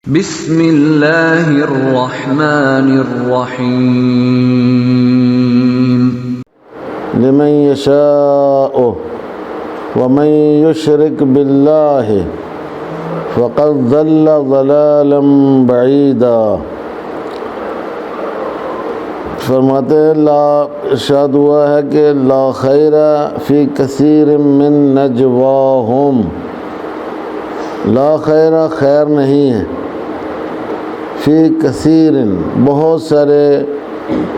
بسم اللہ الرحمن الرحیم لمن یشاء ومن یشرک باللہ فقد ضل ضلالا بعیدا۔ فرماتے ہیں ارشاد ہوا ہے کہ لا خیر فی کثیر من نجواہم، لا خیر خیر نہیں ہے، فی کثیر بہت سارے،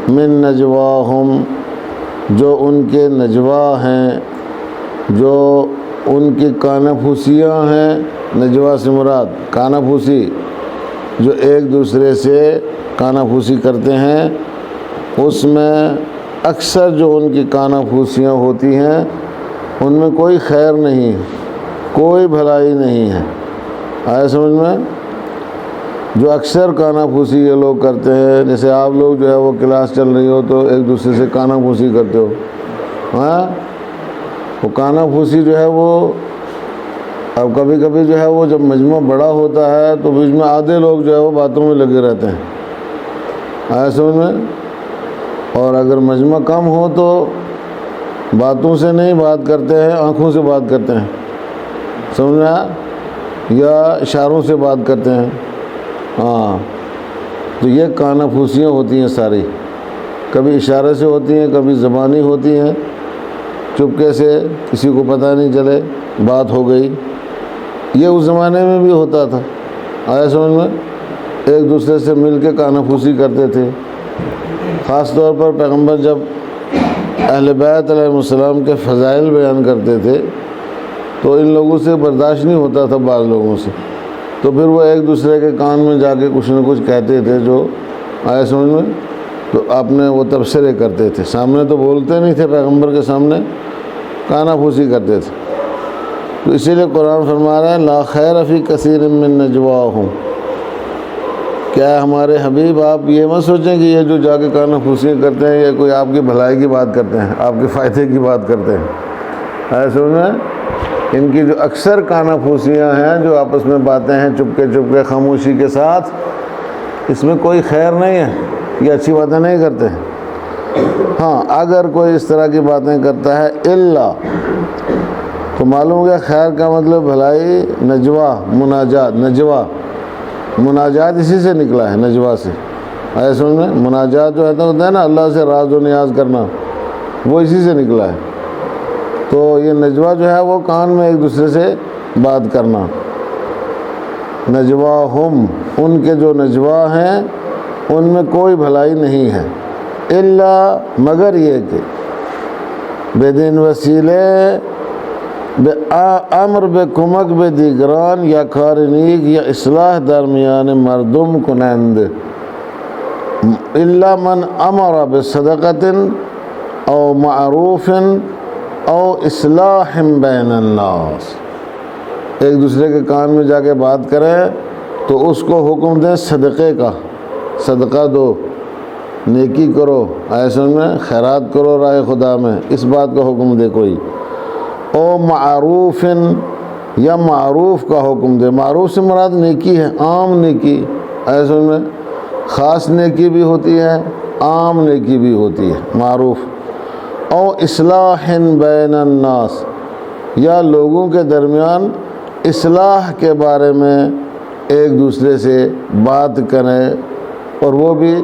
من نجواہم جو ان کے نجوا ہیں، جو ان کی کانا پھوسیاں ہیں۔ نجوا سے مراد کانا پھوسی، جو ایک دوسرے سے کانا پھوسی کرتے ہیں، اس میں اکثر جو ان کی کانا پھوسیاں ہوتی ہیں ان میں کوئی خیر نہیں، کوئی بھلائی نہیں ہے۔ آیا سمجھ میں؟ جو اکثر کانا پھوسی یہ لوگ کرتے ہیں، جیسے آپ لوگ جو ہے وہ کلاس چل رہی ہو تو ایک دوسرے سے کانا پھوسی کرتے ہو، ہاں، وہ کانا پھوسی جو ہے وہ اب کبھی کبھی جو ہے وہ جب مجمع بڑا ہوتا ہے تو بیچ میں آدھے لوگ جو ہے وہ باتوں میں لگے رہتے ہیں۔ آیا سمجھ میں؟ اور اگر مجمع کم ہو تو باتوں سے نہیں بات کرتے ہیں، آنکھوں سے بات کرتے ہیں، سمجھ میں آیا؟ یا اشاروں سے بات کرتے ہیں۔ ہاں، تو یہ کانا پھوسیاں ہوتی ہیں ساری، کبھی اشارے سے ہوتی ہیں، کبھی زبانی ہوتی ہیں، چپکے سے کسی کو پتہ نہیں چلے بات ہو گئی۔ یہ اس زمانے میں بھی ہوتا تھا، آیا سمجھ میں؟ ایک دوسرے سے مل کے کانا پھوسی کرتے تھے۔ خاص طور پر پیغمبر جب اہل بیت علیہ السلام کے فضائل بیان کرتے تھے تو ان لوگوں سے برداشت نہیں ہوتا تھا، بعض لوگوں سے، تو پھر وہ ایک دوسرے کے کان میں جا کے کچھ نہ کچھ کہتے تھے، جو آیا سمجھ میں؟ تو آپ نے وہ تبصرے کرتے تھے، سامنے تو بولتے نہیں تھے، پیغمبر کے سامنے کانا پھوسی کرتے تھے۔ تو اسی لیے قرآن فرما رہا ہے لا خیر فی کثیر من نجواہم، کیا ہمارے حبیب آپ یہ مت سوچیں کہ یہ جو جا کے کانا پھوسیاں کرتے ہیں یہ کوئی آپ کی بھلائی کی بات کرتے ہیں، آپ کے فائدے کی بات کرتے ہیں۔ آیا سمجھ میں؟ ان کی جو اکثر کانا پھوسیاں ہیں، جو آپس میں باتیں ہیں چپکے چپکے خاموشی کے ساتھ، اس میں کوئی خیر نہیں ہے، یہ اچھی باتیں نہیں کرتے ہیں۔ ہاں، اگر کوئی اس طرح کی باتیں کرتا ہے الا، تو معلوم ہو گیا خیر کا مطلب بھلائی، نجوا، مناجات، نجوا مناجات اسی سے نکلا ہے، نجوا سے۔ آیا سمجھ میں؟ مناجات جو ہوتا ہے نا اللہ سے راز و نیاز کرنا، وہ اسی سے نکلا ہے۔ تو یہ نجوا جو ہے وہ کان میں ایک دوسرے سے بات کرنا۔ نجواہم، ان کے جو نجوا ہیں ان میں کوئی بھلائی نہیں ہے، الا مگر یہ کہ بدین وسیلے امر بے کمک بے دیگران یا کار نیک یا اصلاح درمیان مردم کنند، الا من امر بصدقۃ او معروف او اصلاح بین الناس، ایک دوسرے کے کان میں جا کے بات کریں تو اس کو حکم دیں صدقے کا، صدقہ دو، نیکی کرو، ایسے میں خیرات کرو راہ خدا میں، اس بات کا حکم دے کوئی، او معروف یا معروف کا حکم دے۔ معروف سے مراد نیکی ہے، عام نیکی، ایسے میں خاص نیکی بھی ہوتی ہے، عام نیکی بھی ہوتی ہے، معروف۔ او اصلاح بین الناس، یا لوگوں کے درمیان اصلاح کے بارے میں ایک دوسرے سے بات کریں، اور وہ بھی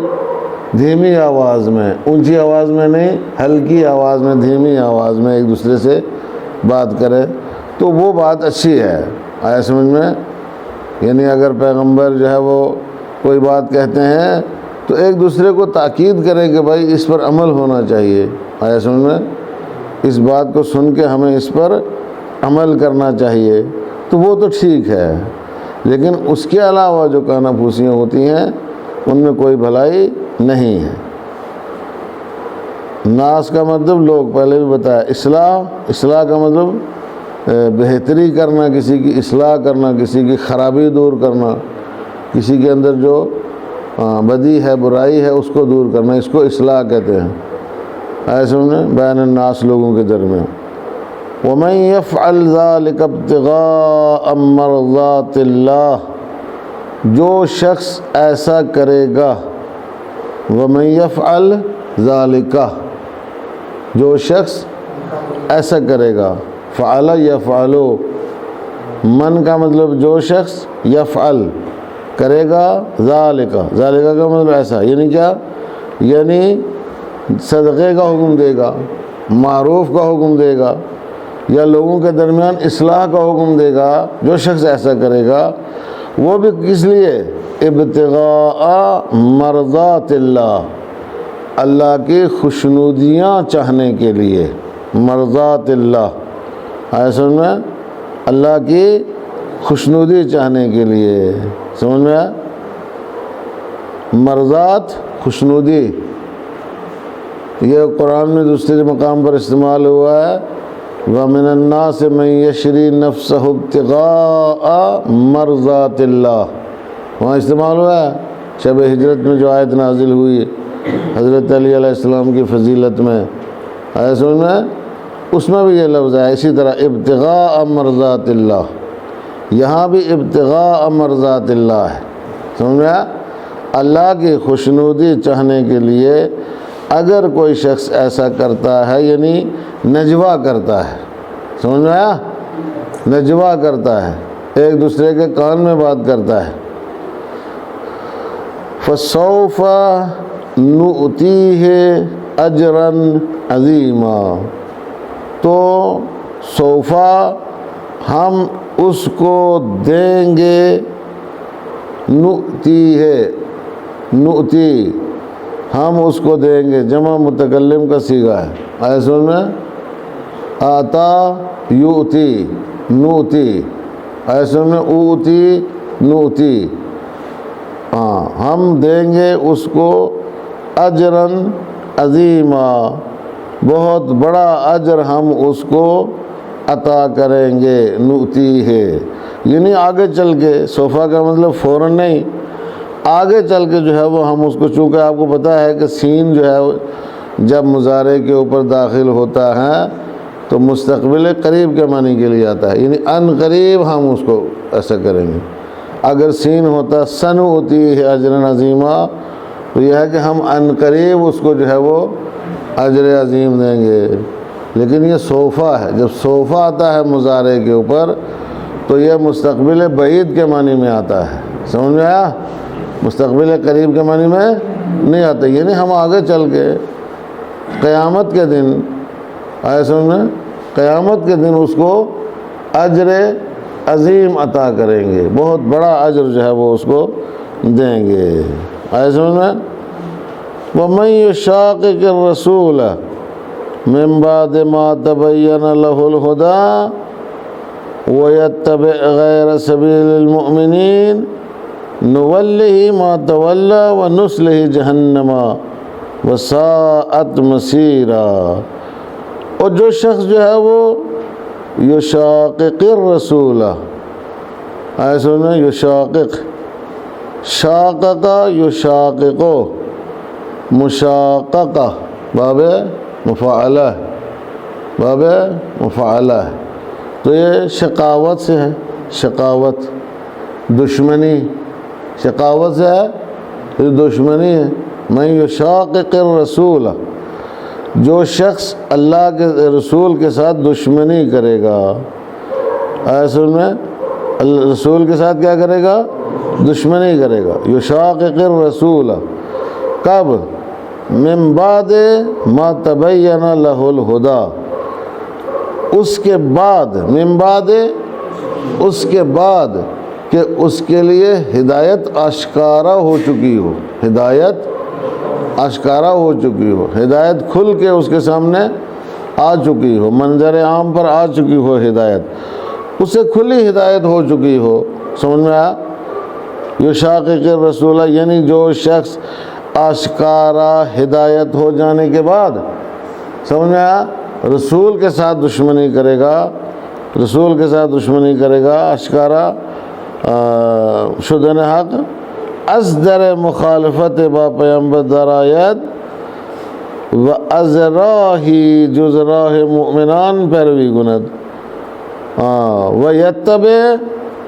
دھیمی آواز میں، اونچی آواز میں نہیں، ہلکی آواز میں، دھیمی آواز میں ایک دوسرے سے بات کریں تو وہ بات اچھی ہے۔ آیا سمجھ میں؟ یعنی اگر پیغمبر جو ہے وہ کوئی بات کہتے ہیں تو ایک دوسرے کو تاکید کریں کہ بھائی اس پر عمل ہونا چاہیے۔ آیا سمجھ میں؟ اس بات کو سن کے ہمیں اس پر عمل کرنا چاہیے، تو وہ تو ٹھیک ہے، لیکن اس کے علاوہ جو کانا پھوسیاں ہوتی ہیں ان میں کوئی بھلائی نہیں ہے۔ ناس کا مطلب لوگ، پہلے بھی بتایا، اصلاح کا مطلب بہتری کرنا، کسی کی اصلاح کرنا، کسی کی خرابی دور کرنا، کسی کے اندر جو بدی ہے، برائی ہے، اس کو دور کرنا، اس کو اصلاح کہتے ہیں۔ ایسے میں بین الناس، لوگوں کے درمیان۔ وَمَن يَفْعَلْ ذَلِكَ ابْتِغَاءَ مَرْضَاتِ اللَّهِ، جو شخص ایسا کرے گا، وَمَن يَفْعَلْ ذَلِكَ، جو شخص ایسا کرے گا، فعل یفعلو، من کا مطلب جو شخص، یفعل کرے گا، ذالک کا مطلب ایسا، یعنی کیا، یعنی صدقے کا حکم دے گا، معروف کا حکم دے گا، یا لوگوں کے درمیان اصلاح کا حکم دے گا، جو شخص ایسا کرے گا، وہ بھی کس لیے، ابتغاء مرضات اللہ، اللہ کی خوشنودیاں چاہنے کے لیے، مرضات اللہ، آیا سمجھ میں، اللہ کی خوشنودی چاہنے کے لیے، سمجھ میں، مرضات خوشنودی، یہ قرآن میں دوسرے مقام پر استعمال ہوا ہے، وَمِنَ النَّاسِ مَن يَشْرِي نَفْسَهُ ابْتِغَاءَ مَرْضَاتِ اللَّهِ، وہاں استعمال ہوا ہے شب ہجرت میں جو آیت نازل ہوئی حضرت علی علیہ السلام کی فضیلت میں، آیا سمجھ میں، اس میں بھی یہ لفظ ہے، اسی طرح ابتغاء مرضات اللہ، یہاں بھی ابتغاء مرضات اللہ ہے، سمجھ میں، اللہ کی خوشنودی چاہنے کے لیے اگر کوئی شخص ایسا کرتا ہے، یعنی نجوا کرتا ہے، سمجھ میں آیا، نجوا کرتا ہے، ایک دوسرے کے کان میں بات کرتا ہے، فَسَوْفَ نُؤْتِيهِ أَجْرًا عَظِيمًا، تو سوفا ہم اس کو دیں گے، نُؤْتِي ہے، نُؤْتِي ہم اس کو دیں گے، جمع متکلم کا صیغہ ہے، آیا سمجھ میں، آتا یؤتی نؤتی، آیا سمجھ میں، اوتی نؤتی، ہاں ہم دیں گے اس کو اجراً عظیما، بہت بڑا اجر ہم اس کو عطا کریں گے، نؤتی ہے یعنی آگے چل کے، صوفہ کا مطلب فوراً نہیں، آگے چل کے جو ہے وہ ہم اس کو، چونکہ آپ کو پتہ ہے کہ سین جو ہے جب مضارع کے اوپر داخل ہوتا ہے تو مستقبل قریب کے معنی کے لیے آتا ہے، یعنی ان قریب ہم اس کو ایسا کریں گے، اگر سین ہوتا سنؤتی ہے اجرا عظیما، تو یہ ہے کہ ہم ان قریب اس کو جو ہے وہ اجر عظیم دیں گے، لیکن یہ صوفہ ہے، جب صوفہ آتا ہے مضارع کے اوپر تو یہ مستقبل بعید کے معنی میں آتا ہے، سمجھ میں آیا، مستقبل قریب کے معنی میں نہیں آتا، یعنی ہم آگے چل کے قیامت کے دن، آیا سمجھ میں، قیامت کے دن اس کو اجر عظیم عطا کریں گے، بہت بڑا اجر جو ہے وہ اس کو دیں گے، آیا سمجھ میں، وَمَن يُشَاقِقِ الرَّسُولَ مِن بَعْدِ مَا تَبَيَّنَ لَهُ الْهُدَىٰ وَيَتَّبِعْ غَيْرَ سَبِيلِ الْمُؤْمِنِينَ نُوَلِّهِ مَا تَوَلَّىٰ وَنُصْلِهِ جَهَنَّمَ وَسَاءَتْ مَصِيرًا، اور جو شخص جو ہے وہ یشاقق الرسول، آیا سنیں، یشاقق، شاقق یشاقق، مشاققہ باب مفاعلہ، باب مفاعلہ، تو یہ شقاوت سے ہے، شقاوت دشمنی، شقاوت سے ہے، یہ دشمنی ہے، من یشاقق الرسول، جو شخص اللہ کے رسول کے ساتھ دشمنی کرے گا، اصل میں رسول کے ساتھ کیا کرے گا، دشمنی کرے گا، یشاقق الرسول، کب، من بعد ما تبین لہ الہدیٰ، اس کے بعد، من بعد اس کے بعد کہ اس کے لیے ہدایت آشکارا ہو چکی ہو، ہدایت آشکارا ہو چکی ہو، ہدایت کھل کے اس کے سامنے آ چکی ہو، منظر عام پر آ چکی ہو ہدایت، اسے کھلی ہدایت ہو چکی ہو، سمجھ میں آیا، یشاقق الرسول یعنی جو شخص آشکارا ہدایت ہو جانے کے بعد، سمجھ میں آیا، رسول کے ساتھ دشمنی کرے گا، رسول کے ساتھ دشمنی کرے گا، آشکارا شدن حق، ازدر مخالفت با پیغمبر درایت و از راہی جز راہ مؤمنان پیروی کند و یتبع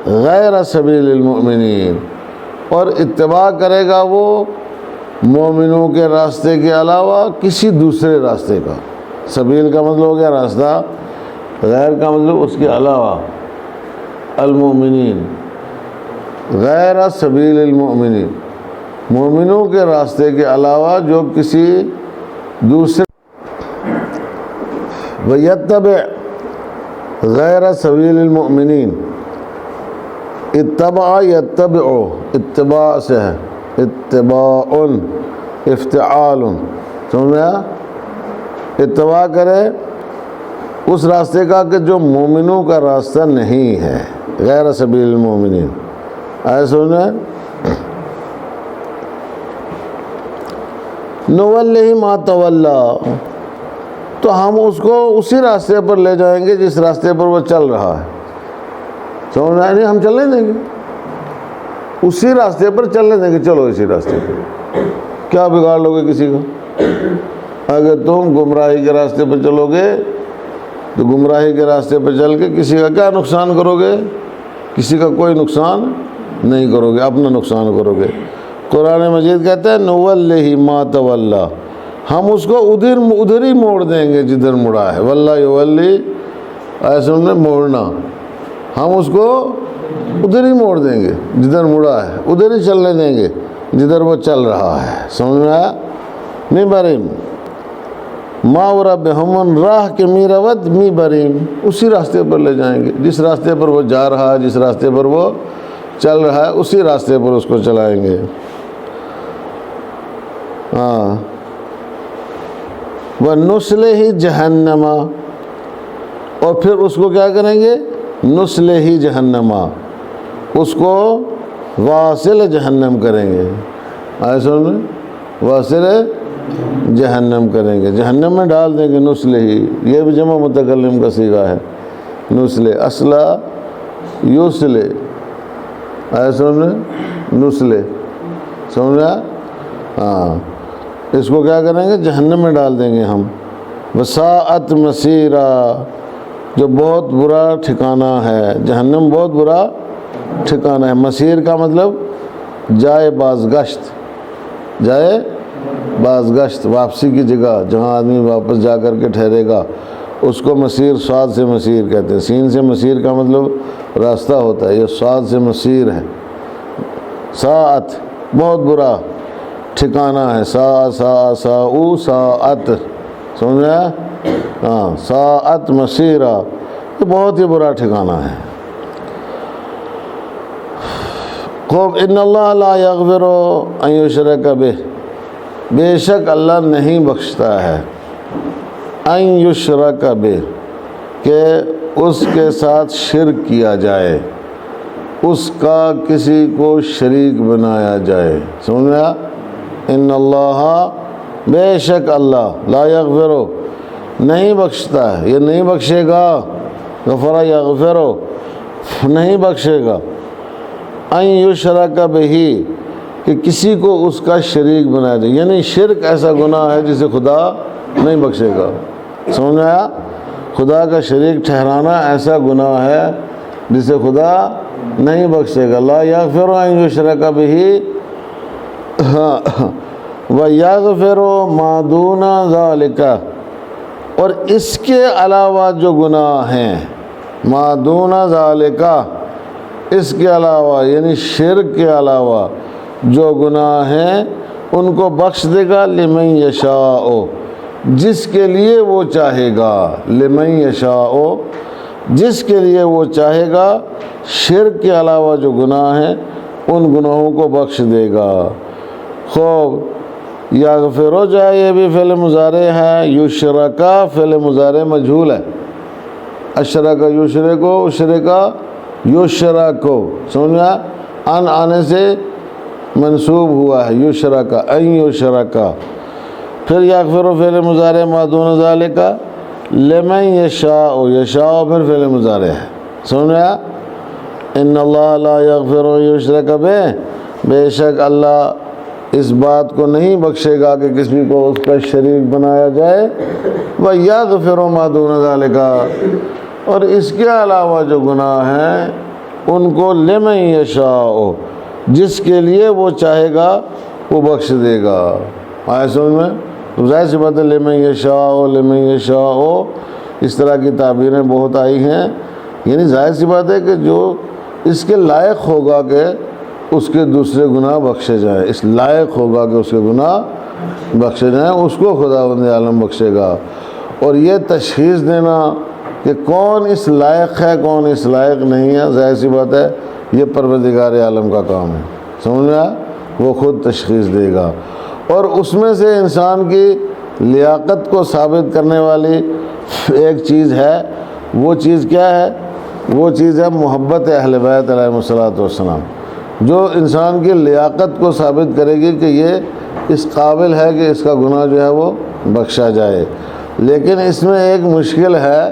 غیر سبیل المؤمنین، اور اتباع کرے گا وہ مومنوں کے راستے کے علاوہ کسی دوسرے راستے کا. سبیل کا مطلب ہو گیا راستہ، غیر کا مطلب اس کے علاوہ. المؤمنین غیر سبیل المؤمنین، مومنوں کے راستے کے علاوہ جو کسی دوسرے. وَيَتَّبِعْ غیر سبیل المؤمنین، اتبع یتبع، اتباع سے ہے، اتباع افتعال، سمجھا؟ اتباع کرے اس راستے کا کہ جو مومنوں کا راستہ نہیں ہے، غیر سبیل المؤمنین. آئے سمجھا؟ نوَلِّهِ مَا تَوَلَّى، تو ہم اس کو اسی راستے پر لے جائیں گے جس راستے پر وہ چل رہا ہے. سمجھ میں آئے نہیں؟ ہم چلنے دیں گے اسی راستے پر، چلنے دیں گے. چلو اسی راستے پر، کیا بگاڑ لو گے کسی کا؟ اگر تم گمراہی کے راستے پر چلو گے تو گمراہی کے راستے پر چل کے کسی کا کیا نقصان کرو گے؟ کسی کا کوئی نقصان نہیں کرو گے، اپنا نقصان کرو گے. قرآن مجید کہتا ہے نوَلِّهِ مَا تَوَلَّى، ہم اس کو ادھر ہی موڑ دیں گے جدھر مڑا ہے. واللہ یولی، ایسے انہیں موڑنا، ہم اس کو ادھر ہی موڑ دیں گے جدھر مڑا ہے، ادھر ہی چلنے دیں گے جدھر وہ چل رہا ہے. سمجھ میں آیا؟ می بریم ما ربہم، راہ کے می روت می بریم، اسی راستے پر لے جائیں گے جس راستے پر وہ جا رہا ہے، جس راستے پر وہ چل رہا ہے اسی راستے پر اس کو چلائیں گے. ہاں. وَنُصْلِهِ جَهَنَّمَ، اور پھر اس کو کیا کریں گے؟ نُصْلِهِ جَهَنَّمَ، اس کو واصل جہنم کریں گے. آئے سن میں؟ واصل جہنم کریں گے، جہنم میں ڈال دیں گے. نُصْلِهِ، یہ بھی جمع متکلم کا صیغہ ہے. نُصْلِ اصلہ یوصلِ، آئے سن میں؟ نُصْلِ، سمجھا؟ ہاں. اس کو کیا کریں گے؟ جہنم میں ڈال دیں گے ہم. وساعت مسیرا، جو بہت برا ٹھکانہ ہے. جہنم بہت برا ٹھکانہ ہے. مسیر کا مطلب جائے بازگشت، جائے بازگشت، واپسی کی جگہ جہاں آدمی واپس جا کر کے ٹھہرے گا اس کو مسیر، صاد سے مسیر کہتے ہیں. سین سے مسیر کا مطلب راستہ ہوتا ہے، یہ صاد سے مسیر ہے. ساعت بہت برا ٹھکانہ ہے. ساؤ ساعت، سمجھا؟ ہاں. ساعت مسیرہ، یہ بہت ہی برا ٹھکانہ ہے. خوب. ان اللہ لا یغفر ان یشرک بہ، بے شک اللہ نہیں بخشتا ہے ان یشرک بہ، کہ اس کے ساتھ شرک کیا جائے، اس کا کسی کو شریک بنایا جائے. سمجھا؟ ان اللہ، بے شک اللہ، لا یغفر، نہیں بخشتا ہے، یہ نہیں بخشے گا. غفر یغفر، نہیں بخشے گا. ان یشرک بہ، کہ کسی کو اس کا شریک بنایا جائے، یعنی شرک ایسا گناہ ہے جسے خدا نہیں بخشے گا. سمجھ میں آیا؟ خدا کا شریک ٹھہرانا ایسا گناہ ہے جسے خدا نہیں بخشے گا. لا یغفر ان یشرک بہ، وَيَغْفِرُ مَا دُونَ ذَلِكَ، اور اس کے علاوہ جو گناہ ہیں، مَا دُونَ ذَلِكَ، اس کے علاوہ یعنی شرک کے علاوہ جو گناہ ہیں ان کو بخش دے گا. لِمَن يَشَاءُ، جس کے لیے وہ چاہے گا. لِمَن يَشَاءُ، جس کے لیے وہ چاہے گا. شرک کے علاوہ جو گناہ ہیں ان گناہوں کو بخش دے گا. خوب. یغفر جائے، یہ بھی فعل مضارع ہے. یشرکا فعل مضارع مجہول ہے. اشرک یشرکو، اشرکا یشرکو، سمجھا؟ ان آنے سے منصوب ہوا ہے. یشرکا، ان یشرکا. پھر یغفر فعل مضارع ما دون ذالک. لمن یشاء، یشاء پھر فعل مضارع ہے. سمجھا؟ ان اللہ لا یغفر یشرک بہ، بے شک اللہ اس بات کو نہیں بخشے گا کہ کسی کو اس کا شریک بنایا جائے. وَيَغْفِرُ مَا دُونَ ذَلِكَ، اور اس کے علاوہ جو گناہ ہیں ان کو لمن یشاء، جس کے لیے وہ چاہے گا وہ بخش دے گا۔ آئے سمجھ میں؟ تو ظاہر سی بات ہے لمن یشاء لمن یشاء اس طرح کی تعبیریں بہت آئی ہیں، یعنی ظاہر سی بات ہے کہ جو اس کے لائق ہوگا کہ اس کے دوسرے گناہ بخشے جائیں، اس لائق ہوگا کہ اس کے گناہ بخشے جائیں، اس کو خداوند عالم بخشے گا۔ اور یہ تشخیص دینا کہ کون اس لائق ہے کون اس لائق نہیں ہے، ظاہر سی بات ہے یہ پروردگار عالم کا کام ہے، سمجھ میں آیا؟ وہ خود تشخیص دے گا۔ اور اس میں سے انسان کی لیاقت کو ثابت کرنے والی ایک چیز ہے، وہ چیز کیا ہے؟ وہ چیز ہے محبت اہل بیت علیہ الصلوۃ والسلام، جو انسان کی لیاقت کو ثابت کرے گی کہ یہ اس قابل ہے کہ اس کا گناہ جو ہے وہ بخشا جائے۔ لیکن اس میں ایک مشکل ہے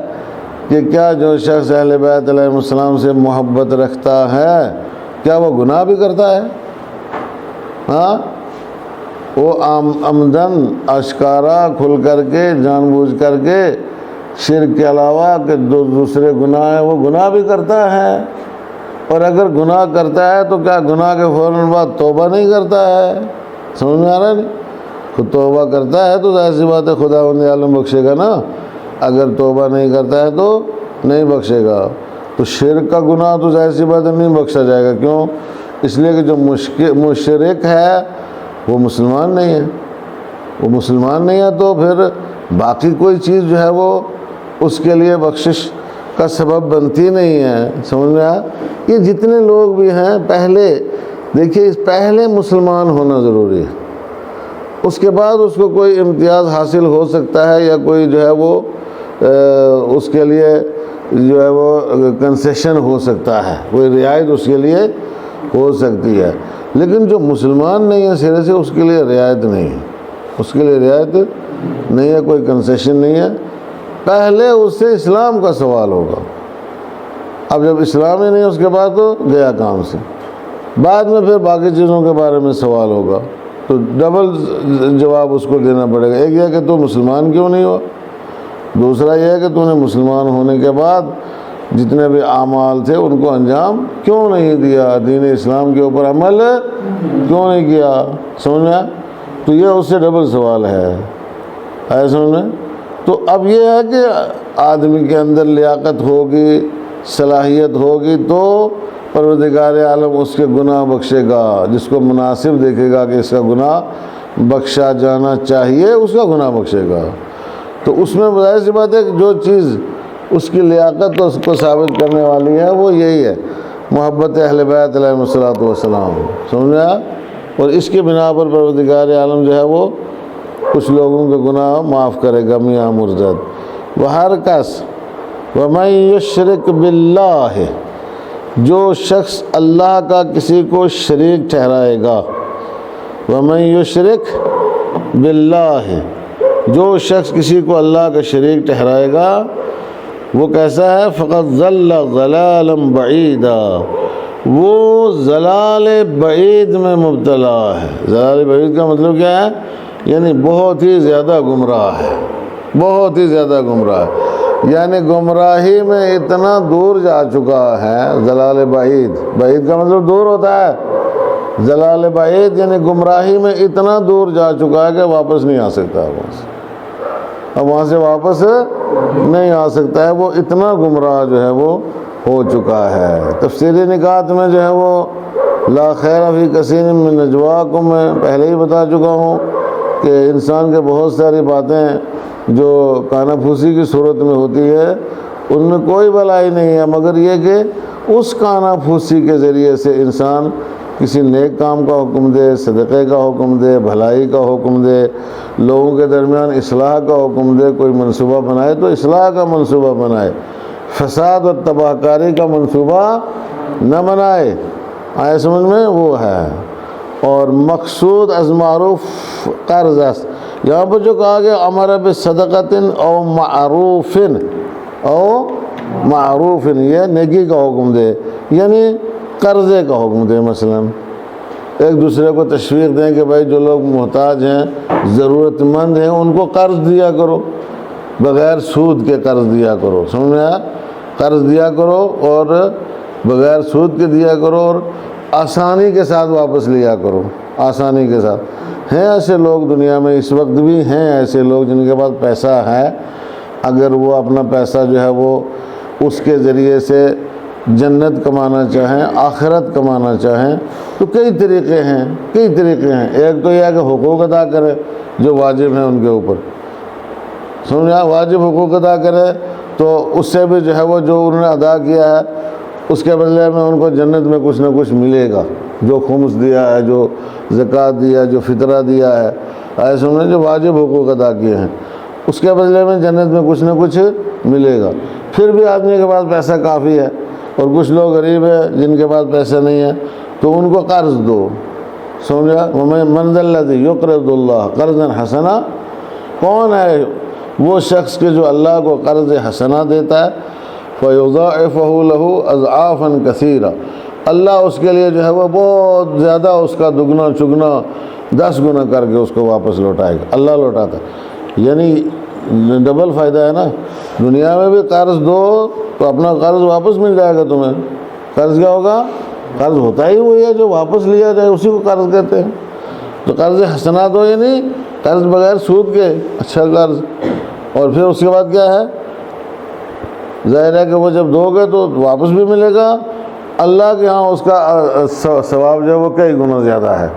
کہ کیا جو شخص اہل بیت علیہ السلام سے محبت رکھتا ہے کیا وہ گناہ بھی کرتا ہے؟ ہاں، وہ عمدن اشکارا کھل کر کے جان بوجھ کر کے شرک کے علاوہ کہ دوسرے گناہ ہیں وہ گناہ بھی کرتا ہے۔ اور اگر گناہ کرتا ہے تو کیا گناہ کے فوراً بعد توبہ نہیں کرتا ہے؟ سمجھ میں آ رہا ہے نہیں؟ خود توبہ کرتا ہے تو ظاہر سی بات ہے خداوند عالم بخشے گا نا، اگر توبہ نہیں کرتا ہے تو نہیں بخشے گا۔ تو شرک کا گناہ تو ظاہر سی بات ہے نہیں بخشا جائے گا، کیوں؟ اس لیے کہ جو مشرک ہے وہ مسلمان نہیں ہے، وہ مسلمان نہیں ہے، تو پھر باقی کوئی چیز جو ہے وہ اس کے لیے بخشش کا سبب بنتی نہیں ہے، سمجھ میں آیا؟ یہ جتنے لوگ بھی ہیں پہلے دیکھیے پہلے مسلمان ہونا ضروری ہے، اس کے بعد اس کو کوئی امتیاز حاصل ہو سکتا ہے یا کوئی جو ہے وہ اس کے لیے جو ہے وہ کنسیشن ہو سکتا ہے، کوئی رعایت اس کے لیے ہو سکتی ہے، لیکن جو مسلمان نہیں ہے سرے سے اس کے لیے رعایت نہیں ہے، اس کے لیے رعایت نہیں ہے، کوئی کنسیشن نہیں ہے۔ پہلے اس سے اسلام کا سوال ہوگا، اب جب اسلام ہی نہیں اس کے بعد تو گیا کام سے، بعد میں پھر باقی چیزوں کے بارے میں سوال ہوگا، تو ڈبل جواب اس کو دینا پڑے گا۔ ایک یہ کہ تو مسلمان کیوں نہیں ہوا، دوسرا یہ ہے کہ تو نے مسلمان ہونے کے بعد جتنے بھی اعمال تھے ان کو انجام کیوں نہیں دیا، دین اسلام کے اوپر عمل کیوں نہیں کیا، سمجھ میں؟ تو یہ اس سے ڈبل سوال ہے، سمجھ میں؟ تو اب یہ ہے کہ آدمی کے اندر لیاقت ہوگی، صلاحیت ہوگی تو پروردگار عالم اس کے گناہ بخشے گا، جس کو مناسب دیکھے گا کہ اس کا گناہ بخشا جانا چاہیے اس کا گناہ بخشے گا۔ تو اس میں ظاہر سی بات ہے کہ جو چیز اس کی لیاقت اس کو ثابت کرنے والی ہے وہ یہی ہے محبت اہل بیت علیہ الصلوۃ والسلام، سمجھا؟ اور اس کے بنا پر پروردگار عالم جو ہے وہ کچھ لوگوں کے گناہ معاف کرے گا میاں مرزد۔ وہر کس ومن یشرک باللہ، جو شخص اللہ کا کسی کو شریک ٹھہرائے گا، ومن یشرک باللہ، جو شخص کسی کو اللہ کا شریک ٹھہرائے گا وہ کیسا ہے؟ فقد ضل ضلالا بعیدا، وہ ضلال بعید میں مبتلا ہے۔ ضلال بعید کا مطلب کیا ہے؟ یعنی بہت ہی زیادہ گمراہ ہے، بہت ہی زیادہ گمراہ ہے، یعنی گمراہی میں اتنا دور جا چکا ہے۔ ضلال بعید، بعید کا مطلب دور ہوتا ہے، ضلال بعید یعنی گمراہی میں اتنا دور جا چکا ہے کہ واپس نہیں آ سکتا، اب وہاں سے واپس نہیں آ سکتا ہے، وہ اتنا گمراہ جو ہے وہ ہو چکا ہے۔ تفسیری نکات میں جو ہے وہ لا خیر فی کثیر من نجواکم میں پہلے ہی بتا چکا ہوں کہ انسان کے بہت ساری باتیں جو کانا پھوسی کی صورت میں ہوتی ہے ان میں کوئی بھلائی نہیں ہے، مگر یہ کہ اس کانا پھوسی کے ذریعے سے انسان کسی نیک کام کا حکم دے، صدقے کا حکم دے، بھلائی کا حکم دے، لوگوں کے درمیان اصلاح کا حکم دے، کوئی منصوبہ بنائے تو اصلاح کا منصوبہ بنائے، فساد اور تباہ کاری کا منصوبہ نہ بنائے، آئے سمجھ میں؟ وہ ہے۔ اور مقصود از معروف قرض است، یہاں پر جو کہا گیا امر بصدقۃ او معروف او معروف، یہ نیکی کا حکم دے، یعنی قرضے کا حکم دے، مثلا ایک دوسرے کو تشویق دیں کہ بھائی جو لوگ محتاج ہیں ضرورت مند ہیں ان کو قرض دیا کرو، بغیر سود کے قرض دیا کرو، سمجھ میں آیا؟ قرض دیا کرو اور بغیر سود کے دیا کرو، اور آسانی کے ساتھ واپس لیا کرو، آسانی کے ساتھ۔ ہیں ایسے لوگ دنیا میں اس وقت بھی، ہیں ایسے لوگ جن کے پاس پیسہ ہے، اگر وہ اپنا پیسہ جو ہے وہ اس کے ذریعے سے جنت کمانا چاہیں، آخرت کمانا چاہیں، تو کئی طریقے ہیں، کئی طریقے ہیں۔ ایک تو یہ ہے کہ حقوق ادا کرے جو واجب ہیں ان کے اوپر، سمجھا، واجب حقوق ادا کرے تو اس سے بھی جو ہے وہ جو انہوں نے ادا کیا ہے اس کے بدلے میں ان کو جنت میں کچھ نہ کچھ ملے گا، جو خمس دیا ہے، جو زکوٰۃ دیا، جو فطرہ دیا ہے، ایسے انہوں نے جو واجب حقوق ادا کیے ہیں اس کے بدلے میں جنت میں کچھ نہ کچھ ملے گا۔ پھر بھی آدمی کے پاس پیسہ کافی ہے اور کچھ لوگ غریب ہیں جن کے پاس پیسہ نہیں ہے، تو ان کو قرض دو، سمجھا۔ من ذا الذی یقرض اللہ قرضا حسنا، کون ہے وہ شخص کہ جو اللہ کو قرض حسنا دیتا ہے، فَيُضَاعِفَهُ لَهُ أَضْعَافًا كَثِيرًا، اللہ اس کے لیے جو ہے وہ بہت زیادہ اس کا دگنا چگنا 10 گنا کر کے اس کو واپس لوٹائے گا، اللہ لوٹاتا ہے۔ یعنی ڈبل فائدہ ہے نا، دنیا میں بھی قرض دو تو اپنا قرض واپس مل جائے گا تمہیں۔ قرض کیا ہوگا؟ قرض ہوتا ہی وہی ہے جو واپس لیا جائے، اسی کو قرض کہتے ہیں۔ تو قرض حسنا دو، یعنی قرض بغیر سود کے، اچھا قرض۔ اور پھر اس کے بعد کیا ہے؟ ظاہر ہے کہ وہ جب دو گے تو واپس بھی ملے گا، اللہ کے ہاں اس کا ثواب جو ہے وہ کئی گنا زیادہ ہے۔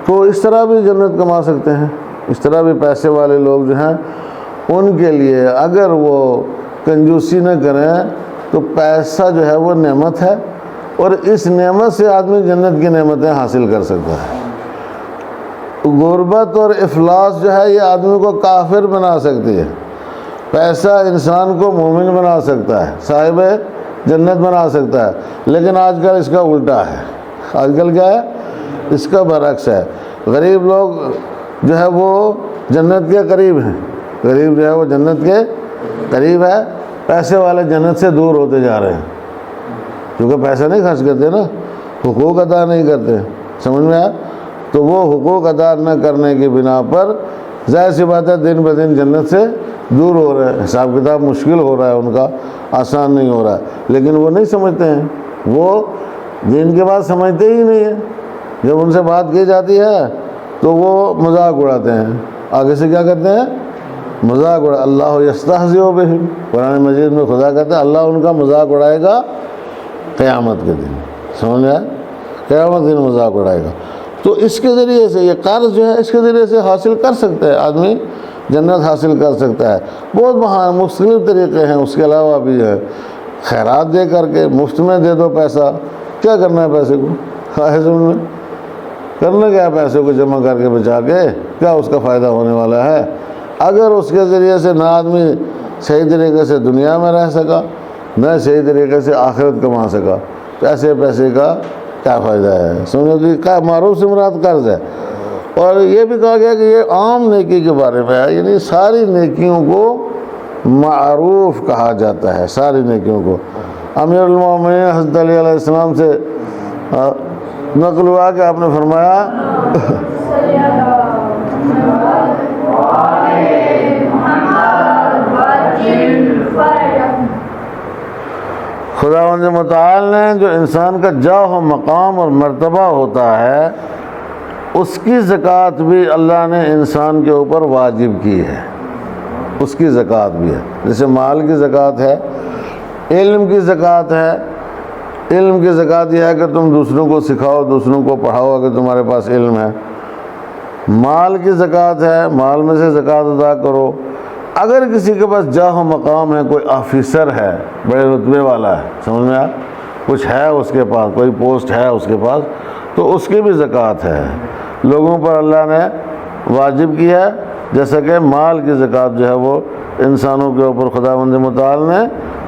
تو اس طرح بھی جنت کما سکتے ہیں، اس طرح بھی پیسے والے لوگ جو ہیں ان کے لیے اگر وہ کنجوسی نہ کریں تو پیسہ جو ہے وہ نعمت ہے، اور اس نعمت سے آدمی جنت کی نعمتیں حاصل کر سکتا ہے۔ غربت اور افلاس جو ہے یہ آدمی کو کافر بنا سکتی ہے، پیسہ انسان کو مومن بنا سکتا ہے، صاحب جنت بنا سکتا ہے، لیکن آج کل اس کا الٹا ہے۔ آج کل کیا ہے؟ اس کا برعکس ہے۔ غریب لوگ جو ہے وہ جنت کے قریب ہیں، غریب جو ہے وہ جنت کے قریب ہے، پیسے والے جنت سے دور ہوتے جا رہے ہیں، کیونکہ پیسہ نہیں خرچ کرتے نا، حقوق ادا نہیں کرتے، سمجھ میں آیا؟ تو وہ حقوق ادا نہ کرنے کی بنا پر ظاہر سی بات ہے دن بدن جنت سے دور ہو رہے ہیں، حساب کتاب مشکل ہو رہا ہے ان کا، آسان نہیں ہو رہا ہے۔ لیکن وہ نہیں سمجھتے ہیں، وہ دین کے بعد سمجھتے ہی نہیں ہیں، جب ان سے بات کی جاتی ہے تو وہ مذاق اڑاتے ہیں، آگے سے کیا کرتے ہیں؟ مذاق اڑا، اللہ یستہزئ بہم، قرآن مجید میں خدا کہتا ہے اللہ ان کا مذاق اڑائے گا قیامت کے دن، سمجھ میں آیا؟ قیامت کے دن مذاق اڑائے گا۔ تو اس کے ذریعے سے یہ قرض جو ہے اس کے ذریعے سے حاصل کر سکتا ہے آدمی، جنت حاصل کر سکتا ہے۔ بہت مختلف طریقے ہیں، اس کے علاوہ بھی ہے خیرات دے کر کے، مفت میں دے دو پیسہ، کیا کرنا ہے پیسے کو؟ سمجھ میں کرنا کیا ہے پیسے کو جمع کر کے بچا کے، کیا اس کا فائدہ ہونے والا ہے؟ اگر اس کے ذریعے سے نہ آدمی صحیح طریقے سے دنیا میں رہ سکا، نہ صحیح طریقے سے آخرت کما سکا، تو ایسے پیسے کا کیا فائدہ ہے؟ سمجھو کہ کیا معروف سے مراد قرض ہے۔ اور یہ بھی کہا گیا کہ یہ عام نیکی کے بارے میں ہے، یعنی ساری نیکیوں کو معروف کہا جاتا ہے، ساری نیکیوں کو۔ امیر المومنین حضرت علی علیہ السلام سے نقل ہوا کہ آپ نے فرمایا خداوند متعال نے جو انسان کا جاہ و مقام اور مرتبہ ہوتا ہے اس کی زکوٰۃ بھی اللہ نے انسان کے اوپر واجب کی ہے، اس کی زکوٰۃ بھی ہے۔ جیسے مال کی زکوٰۃ ہے، علم کی زکوٰۃ ہے۔ علم کی زکوٰۃ یہ ہے کہ تم دوسروں کو سکھاؤ، دوسروں کو پڑھاؤ اگر تمہارے پاس علم ہے۔ مال کی زکوٰۃ ہے، مال میں سے زکوٰۃ ادا کرو۔ اگر کسی کے پاس جاہ و مقام ہے، کوئی آفیسر ہے، بڑے رتبے والا ہے، سمجھ میں آیا، کچھ ہے اس کے پاس، کوئی پوسٹ ہے اس کے پاس، تو اس کی بھی زکوٰۃ ہے، لوگوں پر اللہ نے واجب کی ہے، جیسا کہ مال کی زکوٰۃ جو ہے وہ انسانوں کے اوپر خداوند متعال نے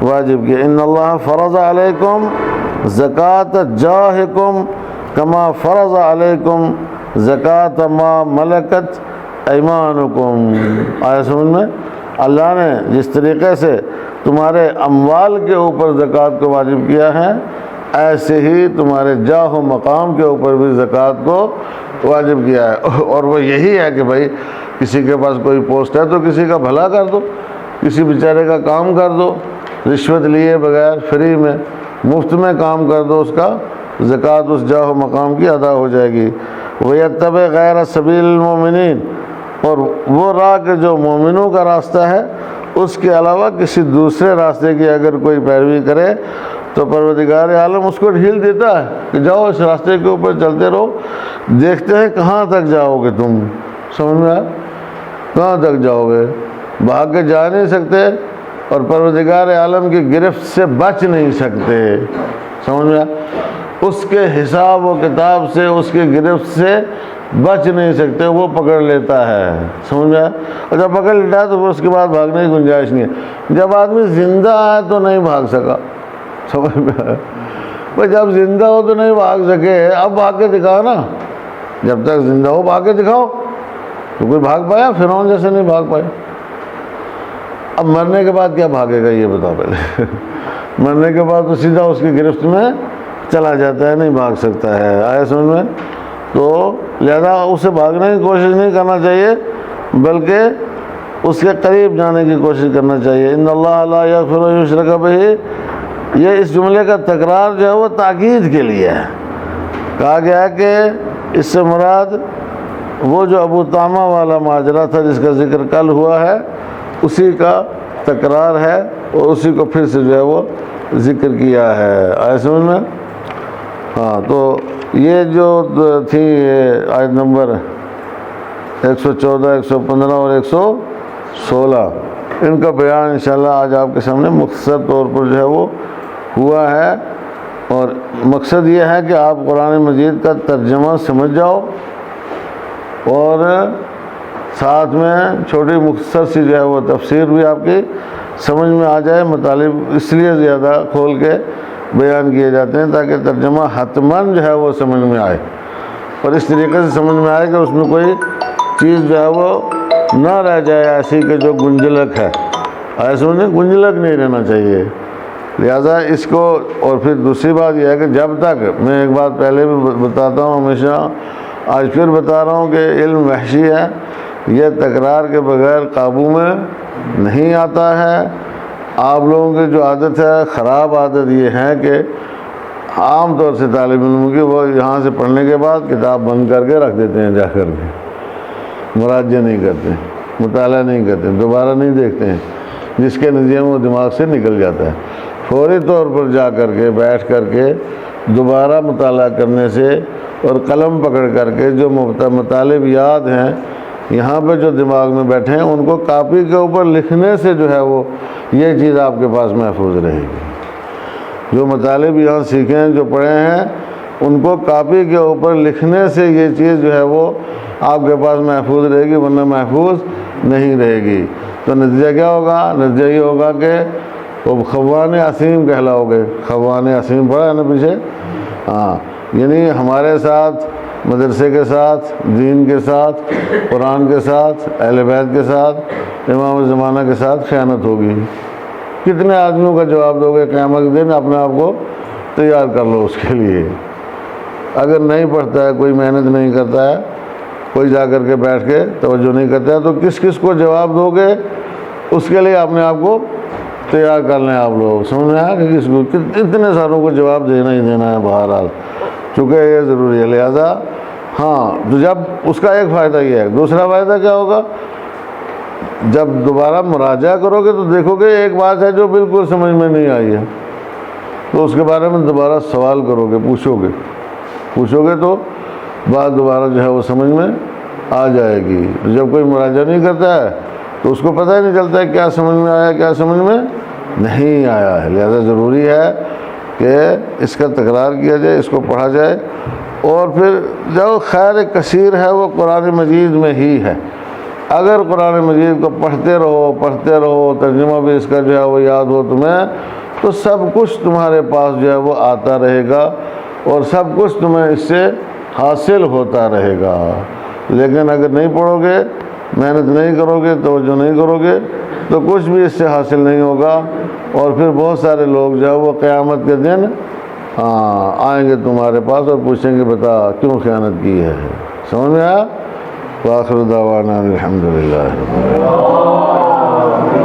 واجب کی۔ ان اللہ فرض علیکم زکوٰۃ جاہکم کما فرض علیکم زکوٰۃ ما ملکت ایمانکم۔ آیا سمجھ میں؟ اللہ نے جس طریقے سے تمہارے اموال کے اوپر زکوٰۃ کو واجب کیا ہے، ایسے ہی تمہارے جاہ و مقام کے اوپر بھی زکوٰۃ کو واجب کیا ہے۔ اور وہ یہی ہے کہ بھائی کسی کے پاس کوئی پوسٹ ہے تو کسی کا بھلا کر دو، کسی بیچارے کا کام کر دو، رشوت لیے بغیر، فری میں، مفت میں کام کر دو اس کا، زکوٰۃ اس جاہ و مقام کی ادا ہو جائے گی۔ وَيَتَّبِعْ غَيْرَ سَبِيلِ الْمُؤْمِنِينَ، اور وہ راہ کہ جو مومنوں کا راستہ ہے اس کے علاوہ کسی دوسرے راستے کی اگر کوئی پیروی کرے تو پروردگار عالم اس کو ڈھیل دیتا ہے کہ جاؤ اس راستے کے اوپر چلتے رہو، دیکھتے ہیں کہاں تک جاؤ گے تم۔ سمجھ میں آیا؟ کہاں تک جاؤ گے؟ بھاگ کے جا نہیں سکتے اور پروردگار عالم کی گرفت سے بچ نہیں سکتے۔ سمجھ میں آیا؟ اس کے حساب و کتاب سے، اس کی گرفت سے بچ نہیں سکتے، وہ پکڑ لیتا ہے۔ سمجھ میں آیا؟ اور جب پکڑ لیتا ہے تو پھر اس کے بعد بھاگنے کی گنجائش نہیں ہے۔ جب آدمی زندہ ہے تو نہیں بھاگ سکا، سمجھ میں آیا؟ بھائی جب زندہ ہو تو نہیں بھاگ سکے، اب بھاگ کے دکھاؤ نا، جب تک زندہ ہو بھاگ کے دکھاؤ۔ تو کوئی بھاگ پایا؟ فرعون جیسے نہیں بھاگ پایا۔ اب مرنے کے بعد کیا بھاگے گا یہ بتاؤ پہلے؟ مرنے کے بعد تو سیدھا اس کی گرفت میں چلا جاتا ہے، نہیں بھاگ سکتا ہے۔ آیا سمجھ میں؟ تو لہذا اسے بھاگنے کی کوشش نہیں کرنا چاہیے بلکہ اس کے قریب جانے کی کوشش کرنا چاہیے۔ ان اللہ لا یغفر ان یشرک بہ، یہ اس جملے کا تکرار جو ہے وہ تاکید کے لیے ہے۔ کہا گیا ہے کہ اس سے مراد وہ جو ابو طامہ والا ماجرا تھا جس کا ذکر کل ہوا ہے، اسی کا تکرار ہے اور اسی کو پھر سے جو ہے وہ ذکر کیا ہے۔ آئے سمجھ میں؟ ہاں، تو یہ جو تھی آیت نمبر 114، 115 اور 116، ان کا بیان انشاءاللہ آج آپ کے سامنے مختصر طور پر جو ہے وہ ہوا ہے، اور مقصد یہ ہے کہ آپ قرآن مجید کا ترجمہ سمجھ جاؤ اور ساتھ میں چھوٹی مختصر سی جو ہے وہ تفسیر بھی آپ کی سمجھ میں آ جائے۔ مطالب اس لیے زیادہ کھول کے بیان کیے جاتے ہیں تاکہ ترجمہ حتماً جو ہے وہ سمجھ میں آئے، اور اس طریقے سے سمجھ میں آئے کہ اس میں کوئی چیز جو ہے وہ نہ رہ جائے ایسی کہ جو گنجلک ہے۔ ایسے میں گنجلک نہیں رہنا چاہیے۔ لہذا اس کو، اور پھر دوسری بات یہ ہے کہ جب تک، میں ایک بات پہلے بھی بتاتا ہوں ہمیشہ، آج پھر بتا رہا ہوں کہ علم وحشی ہے، یہ تکرار کے بغیر قابو میں نہیں آتا ہے۔ آپ لوگوں کی جو عادت ہے، خراب عادت یہ ہے کہ عام طور سے طالب علموں کی، وہ یہاں سے پڑھنے کے بعد کتاب بند کر کے رکھ دیتے ہیں، جا کر کے مراجعہ نہیں کرتے، مطالعہ نہیں کرتے، دوبارہ نہیں دیکھتے ہیں، جس کے نتیجے میں وہ دماغ سے نکل جاتا ہے۔ فوری طور پر جا کر کے بیٹھ کر کے دوبارہ مطالعہ کرنے سے اور قلم پکڑ کر کے جو مطالب یاد ہیں یہاں پہ جو دماغ میں بیٹھے ہیں، ان کو کاپی کے اوپر لکھنے سے جو ہے وہ یہ چیز آپ کے پاس محفوظ رہے گی۔ جو مطالب یہاں سیکھے ہیں، جو پڑھے ہیں، ان کو کاپی کے اوپر لکھنے سے یہ چیز جو ہے وہ آپ کے پاس محفوظ رہے گی، ورنہ محفوظ نہیں رہے گی۔ تو نتیجہ کیا ہوگا؟ نتیجہ یہ ہوگا کہ وہ خوان عظیم کہلاؤ گے۔ خوان عظیم پڑھا ہے نا پیچھے؟ ہاں، یعنی ہمارے ساتھ، مدرسے کے ساتھ، دین کے ساتھ، قرآن کے ساتھ، اہل بیت کے ساتھ، امام زمانہ کے ساتھ خیانت ہوگی۔ کتنے آدمیوں کا جواب دو گے قیامت کے دن؟ اپنے آپ کو تیار کر لو اس کے لیے۔ اگر نہیں پڑھتا ہے، کوئی محنت نہیں کرتا ہے، کوئی جا کر کے بیٹھ کے توجہ نہیں کرتا ہے، تو کس کس کو جواب دو گے؟ اس کے لیے اپنے آپ کو تیار کر لیں آپ لوگ۔ سمجھ میں آیا کہ کس کو؟ اتنے ساروں کو جواب دینا ہی دینا ہے بہرحال، چونکہ یہ ضروری ہے۔ لہذا ہاں، تو جب اس کا ایک فائدہ یہ ہے، دوسرا فائدہ کیا ہوگا؟ جب دوبارہ مراجعہ کرو گے تو دیکھو گے ایک بات ہے جو بالکل سمجھ میں نہیں آئی ہے، تو اس کے بارے میں دوبارہ سوال کرو گے، پوچھو گے تو بات دوبارہ جو ہے وہ سمجھ میں آ جائے گی۔ جب کوئی مراجعہ نہیں کرتا ہے تو اس کو پتہ ہی نہیں چلتا ہے کیا سمجھ میں آیا، کیا سمجھ میں نہیں آیا ہے۔ لہذا ضروری ہے کہ اس کا تکرار کیا جائے، اس کو پڑھا جائے، اور پھر جو خیر کثیر ہے وہ قرآن مجید میں ہی ہے۔ اگر قرآن مجید کو پڑھتے رہو، ترجمہ بھی اس کا جو ہے وہ یاد ہو تمہیں، تو سب کچھ تمہارے پاس جو ہے وہ آتا رہے گا اور سب کچھ تمہیں اس سے حاصل ہوتا رہے گا۔ لیکن اگر نہیں پڑھو گے، محنت نہیں کرو گے، توجہ نہیں کرو گے، تو کچھ بھی اس سے حاصل نہیں ہوگا، اور پھر بہت سارے لوگ جو ہے وہ قیامت کے دن آئیں گے تمہارے پاس اور پوچھیں گے بتا کیوں خیانت کی ہے۔ سمجھ میں آیا؟ وآخر دعوانا الحمدللہ رب العالمین۔